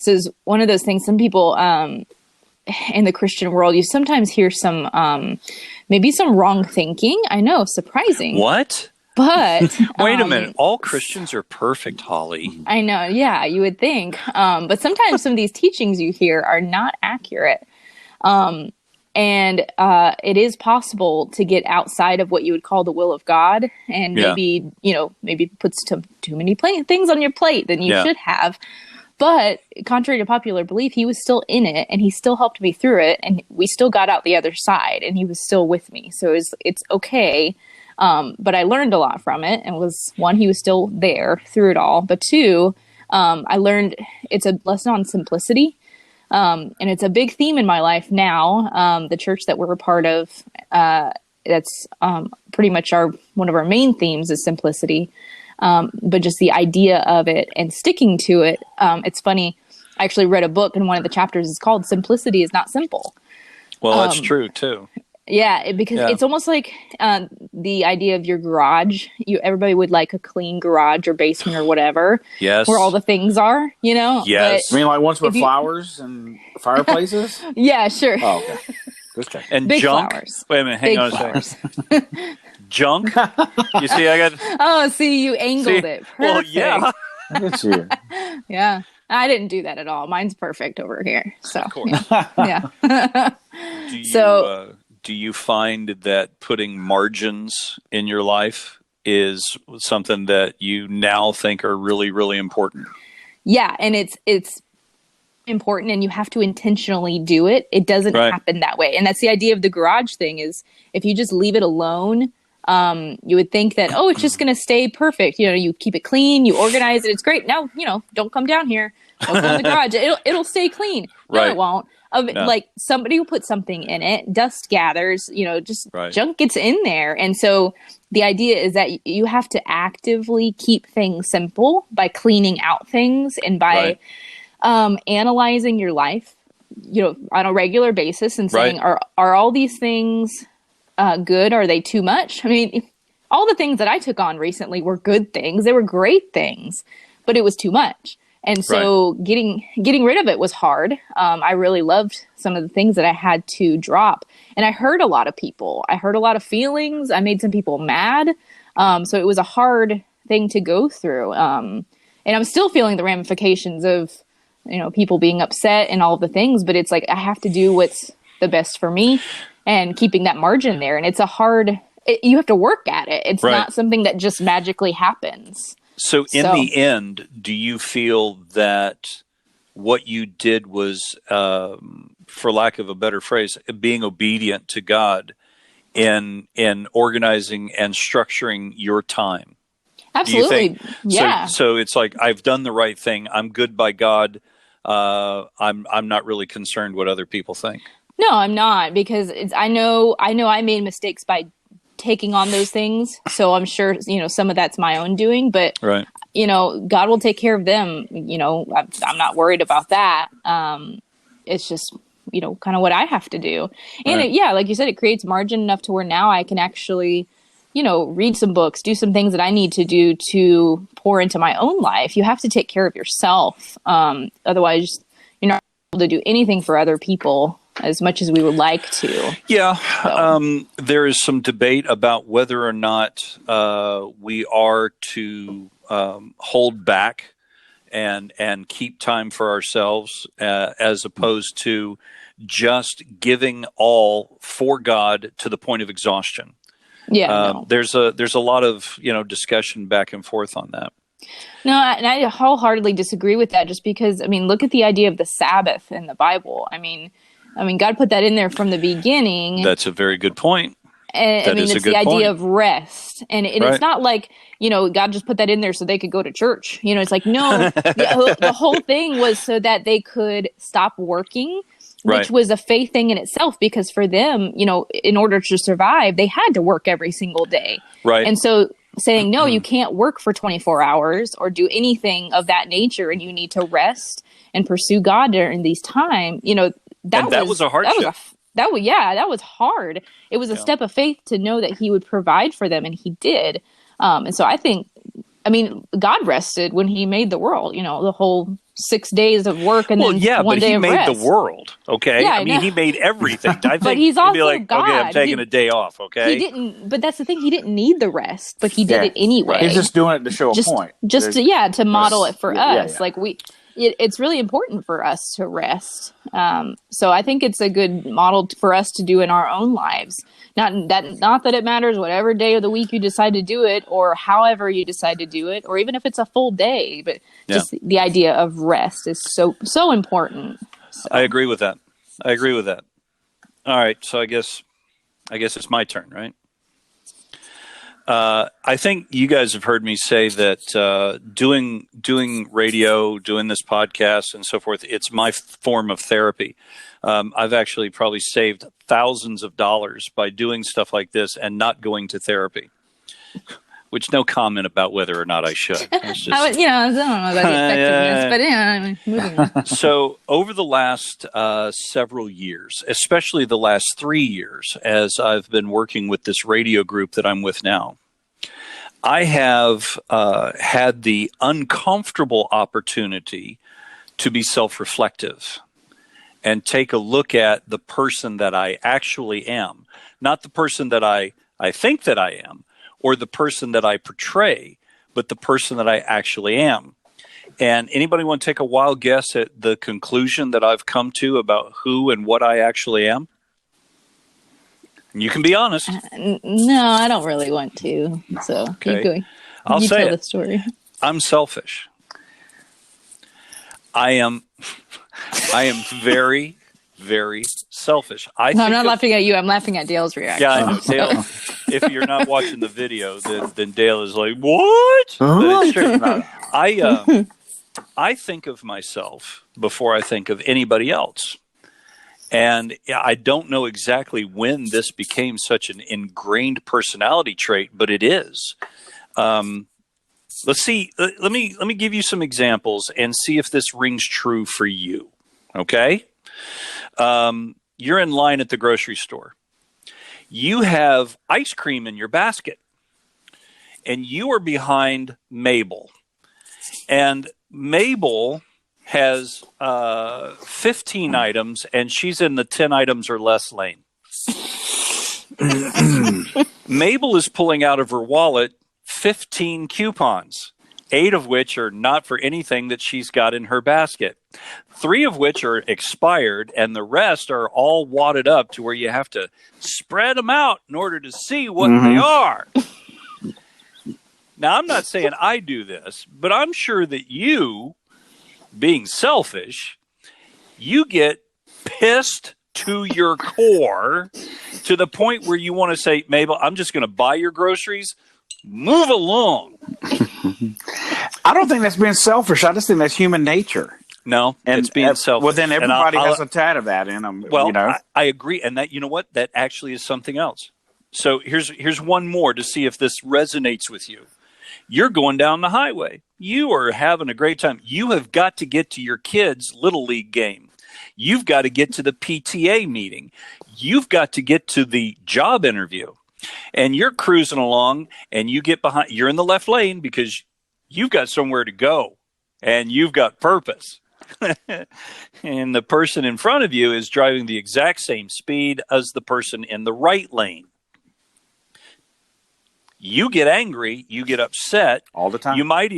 is one of those things. Some people in the Christian world, you sometimes hear some maybe some wrong thinking. I know, surprising. What? But wait a minute. All Christians are perfect, Holly. I know. Yeah, you would think. But sometimes some of these teachings you hear are not accurate. And it is possible to get outside of what you would call the will of God, and maybe, maybe puts too many things on your plate than you should have. But contrary to popular belief, he was still in it, and he still helped me through it, and we still got out the other side, and he was still with me. So it's okay. But I learned a lot from it, and one, he was still there through it all. But two, I learned it's a lesson on simplicity. And it's a big theme in my life now. The church that we're a part of, that's pretty much one of our main themes is simplicity. But just the idea of it and sticking to it. It's funny. I actually read a book, and one of the chapters is called "Simplicity is Not Simple." Well, that's true too. Yeah, because it's almost like the idea of your garage. Everybody would like a clean garage or basement or whatever. Yes. Where all the things are, Yes. I mean, like ones with flowers and fireplaces? Yeah, sure. Oh, okay. Just checking. And big junk. Flowers. Wait a minute, hang on a second. Junk? You see, I got... Oh, see, you angled it. Perfect. Well, yeah. Look at you. Yeah. I didn't do that at all. Mine's perfect over here. So, of course. Yeah. Do you find that putting margins in your life is something that you now think are really, really important? Yeah, and it's important, and you have to intentionally do it. It doesn't happen that way. And that's the idea of the garage thing, is if you just leave it alone, you would think that, it's just going to stay perfect. You keep it clean, you organize it. It's great. Now, don't come down here. Don't go in the garage. It'll stay clean. No, it won't. Like somebody will put something in it, dust gathers, junk gets in there. And so the idea is that you have to actively keep things simple by cleaning out things and by analyzing your life, on a regular basis and saying, are all these things good? Are they too much? I mean, all the things that I took on recently were good things. They were great things, but it was too much. And so getting rid of it was hard. I really loved some of the things that I had to drop. And I hurt a lot of people. I hurt a lot of feelings. I made some people mad. So it was a hard thing to go through. And I'm still feeling the ramifications of, people being upset and all of the things. But it's like I have to do what's the best for me and keeping that margin there. And it's you have to work at it. It's not something that just magically happens. So in the end, do you feel that what you did was, for lack of a better phrase, being obedient to God in organizing and structuring your time? Absolutely. Yeah. So it's like, I've done the right thing. I'm good by God. I'm not really concerned what other people think. No, I'm not, because I know I made mistakes by taking on those things. So I'm sure, some of that's my own doing, but, God will take care of them. I'm not worried about that. It's just, kind of what I have to do. And like you said, it creates margin enough to where now I can actually, read some books, do some things that I need to do to pour into my own life. You have to take care of yourself. Otherwise you're not able to do anything for other people as much as we would like to. Yeah. So. There is some debate about whether or not we are to hold back and keep time for ourselves as opposed to just giving all for God to the point of exhaustion. Yeah. There's a lot of, discussion back and forth on that. No, and I wholeheartedly disagree with that, just because, look at the idea of the Sabbath in the Bible. I mean, God put that in there from the beginning. That's a very good point. And it's the idea of rest. And it's not like, God just put that in there so they could go to church. It's like, no, the whole thing was so that they could stop working, which was a faith thing in itself, because for them, in order to survive, they had to work every single day. Right. And so saying, no, you can't work for 24 hours or do anything of that nature, and you need to rest and pursue God during these time, that was a hardship. That was hard. It was a step of faith to know that he would provide for them, and he did. And so I think, God rested when he made the world, the whole 6 days of work and then one day of rest. He made the world, okay? Yeah, I mean, he made everything. I think but he's also be like, God. Okay, I'm taking a day off, okay? He didn't, but that's the thing. He didn't need the rest, but he did it anyway. He's just doing it to show a point. To model it for us. Yeah. Like it's really important for us to rest. So I think it's a good model for us to do in our own lives. Not that it matters whatever day of the week you decide to do it, or however you decide to do it, or even if it's a full day. But just the idea of rest is so important. So. I agree with that. All right, so I guess it's my turn, right? I think you guys have heard me say that doing radio, doing this podcast, and so forth, it's my form of therapy. I've actually probably saved thousands of dollars by doing stuff like this and not going to therapy. Which no comment about whether or not I should. It's just, I don't know about the effectiveness, but moving on. So over the last several years, especially the last 3 years, as I've been working with this radio group that I'm with now, I have had the uncomfortable opportunity to be self-reflective and take a look at the person that I actually am, not the person that I think that I am, or the person that I portray, but the person that I actually am. And anybody want to take a wild guess at the conclusion that I've come to about who and what I actually am? You can be honest. No, I don't really want to. So keep going. I'll say tell the story. I'm selfish. I am very, very selfish. I'm not laughing at you. I'm laughing at Dale's reaction. Yeah, I know. Dale, if you're not watching the video, then Dale is like, what? But it's true. I think of myself before I think of anybody else. And I don't know exactly when this became such an ingrained personality trait, but it is. Let's see. Let me give you some examples and see if this rings true for you. Okay? You're in line at the grocery store. You have ice cream in your basket, and you are behind Mabel. And Mabel has 15 items, and she's in the 10 items or less lane. Mabel is pulling out of her wallet 15 coupons, 8 of which are not for anything that she's got in her basket, 3 of which are expired, and the rest are all wadded up to where you have to spread them out in order to see what they are. Now, I'm not saying I do this, but I'm sure that you, being selfish, you get pissed to your core to the point where you want to say, Mabel, I'm just going to buy your groceries. Move along. I don't think that's being selfish. I just think that's human nature. No, it's being selfish. Well, then everybody has a tad of that in them. Well, I agree. And that, you know what? That actually is something else. So here's one more to see if this resonates with you. You're going down the highway. You are having a great time. You have got to get to your kids' Little League game. You've got to get to the PTA meeting. You've got to get to the job interview. And you're cruising along, and you get behind. You're in the left lane because you've got somewhere to go, and you've got purpose. And the person in front of you is driving the exact same speed as the person in the right lane. You get angry, you get upset all the time. You might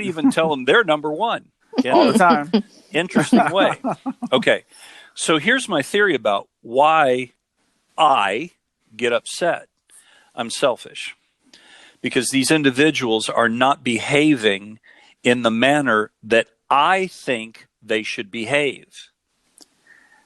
even tell them they're number one all the time. Interesting way. Okay, so here's my theory about why I get upset. I'm selfish because these individuals are not behaving in the manner that I think they should behave.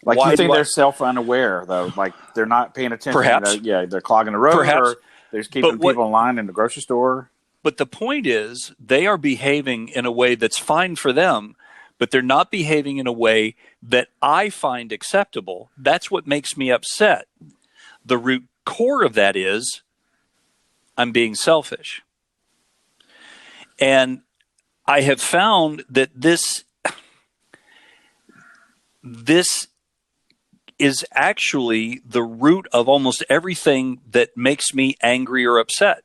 Like, you think they're self-unaware, though? Like, they're not paying attention? Perhaps. They're clogging the road. Perhaps. Or they're just keeping people in line in the grocery store? But the point is, they are behaving in a way that's fine for them, but they're not behaving in a way that I find acceptable. That's what makes me upset. The root core of that is, I'm being selfish. And I have found that this is actually the root of almost everything that makes me angry or upset.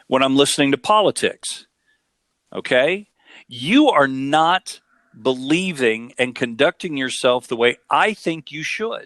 When I'm listening to politics, okay? You are not believing and conducting yourself the way I think you should.